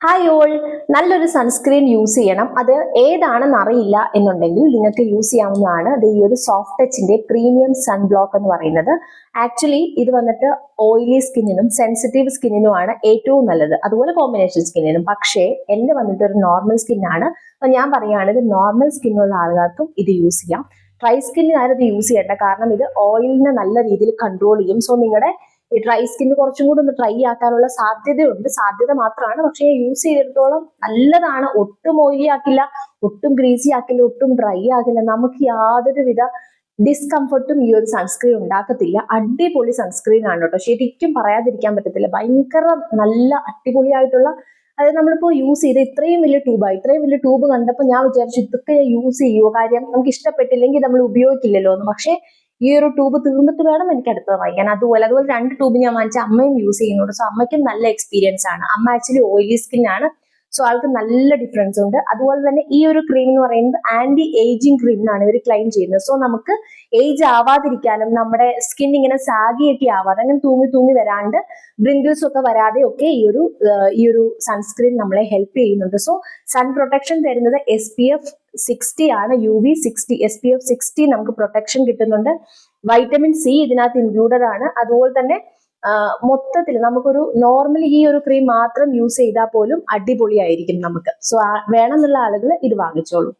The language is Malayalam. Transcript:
ഹായ് ഓൾ, നല്ലൊരു സൺസ്ക്രീൻ യൂസ് ചെയ്യണം. അത് ഏതാണെന്ന് അറിയില്ല എന്നുണ്ടെങ്കിൽ നിങ്ങൾക്ക് യൂസ് ചെയ്യാവുന്നതാണ് അത് ഈ ഒരു സോഫ്റ്റ് ടച്ചിന്റെ പ്രീമിയം സൺബ്ലോക്ക് എന്ന് പറയുന്നത്. ആക്ച്വലി ഇത് വന്നിട്ട് ഓയിലി സ്കിന്നിനും സെൻസിറ്റീവ് സ്കിന്നിനുമാണ് ഏറ്റവും നല്ലത്, അതുപോലെ കോമ്പിനേഷൻ സ്കിന്നിനും. പക്ഷേ എന്റെ വന്നിട്ട് ഒരു നോർമൽ സ്കിന്നാണ്. അപ്പൊ ഞാൻ പറയുകയാണെങ്കിൽ നോർമൽ സ്കിന്നുള്ള ആളുകൾക്കും ഇത് യൂസ് ചെയ്യാം. ഡ്രൈ സ്കിന്നുകാരും ഇത് യൂസ് ചെയ്യേണ്ട, കാരണം ഇത് ഓയിലിനെ നല്ല രീതിയിൽ കൺട്രോൾ ചെയ്യും. സോ നിങ്ങളുടെ ഈ ഡ്രൈ സ്കിന്ന് കുറച്ചും കൂടി ഒന്ന് ഡ്രൈ ആക്കാനുള്ള സാധ്യതയുണ്ട്, സാധ്യത മാത്രമാണ്. പക്ഷേ യൂസ് ചെയ്തിടത്തോളം നല്ലതാണ്. ഒട്ടും ഓയിലി ആക്കില്ല, ഒട്ടും ഗ്രീസി ആക്കില്ല, ഒട്ടും ഡ്രൈ ആക്കില്ല. നമുക്ക് യാതൊരുവിധ ഡിസ്കംഫർട്ടും ഈ ഒരു സൺസ്ക്രീൻ ഉണ്ടാക്കത്തില്ല. അടിപൊളി സൺസ്ക്രീൻ ആണ് കേട്ടോ, ശരിക്കും പറയാതിരിക്കാൻ പറ്റത്തില്ല. ഭയങ്കര നല്ല അടിപൊളിയായിട്ടുള്ള, അതായത് നമ്മളിപ്പോ യൂസ് ചെയ്ത് ഇത്രയും വലിയ ട്യൂബ് കണ്ടപ്പോൾ ഞാൻ വിചാരിച്ചു ഇതൊക്കെ യൂസ് ചെയ്യുമോ, കാര്യം നമുക്ക് ഇഷ്ടപ്പെട്ടില്ലെങ്കിൽ നമ്മൾ ഉപയോഗിക്കില്ലല്ലോ എന്ന്. പക്ഷേ ഈ ഒരു ട്യൂബ് തീർന്നിട്ട് വേണം എനിക്ക് അടുത്തത് വാങ്ങിക്കാൻ. അതുപോലെ 2 ട്യൂബ് ഞാൻ വാങ്ങിച്ച അമ്മയും യൂസ് ചെയ്യുന്നുണ്ട്. സോ അമ്മയ്ക്കും നല്ല എക്സ്പീരിയൻസ് ആണ്. അമ്മ ആക്ച്വലി ഓയിലി സ്കിൻ ആണ്, സോ ആൾക്ക് നല്ല ഡിഫറൻസ് ഉണ്ട്. അതുപോലെ തന്നെ ഈ ഒരു ക്രീം എന്ന് പറയുന്നത് ആന്റി ഏജിങ് ക്രീം എന്നാണ് ഇവർ ക്ലെയിം ചെയ്യുന്നത്. സോ നമുക്ക് ഏജ് ആവാതിരിക്കാനും നമ്മുടെ സ്കിൻ ഇങ്ങനെ സാഗിയൊക്കെ ആവാതെ, അങ്ങനെ തൂങ്ങി വരാണ്ട് വ്രിങ്കിൾസ് ഒക്കെ വരാതെ ഒക്കെ ഈ ഒരു സൺസ്ക്രീൻ നമ്മളെ ഹെൽപ്പ് ചെയ്യുന്നുണ്ട്. സോ സൺ പ്രൊട്ടക്ഷൻ തരുന്നത് SPF 60 ആണ്, UV 60 SPF 60 നമുക്ക് പ്രൊട്ടക്ഷൻ കിട്ടുന്നുണ്ട്. വൈറ്റമിൻ സി ഇതിനകത്ത് ഇൻക്ലൂഡഡ് ആണ്. അതുപോലെ തന്നെ മൊത്തത്തിൽ നമുക്കൊരു നോർമലി ഈ ഒരു ക്രീം മാത്രം യൂസ് ചെയ്താൽ പോലും അടിപൊളിയായിരിക്കും നമുക്ക്. സോ വേണമെന്നുള്ള ആളുകൾ ഇത് വാങ്ങിച്ചോളൂ.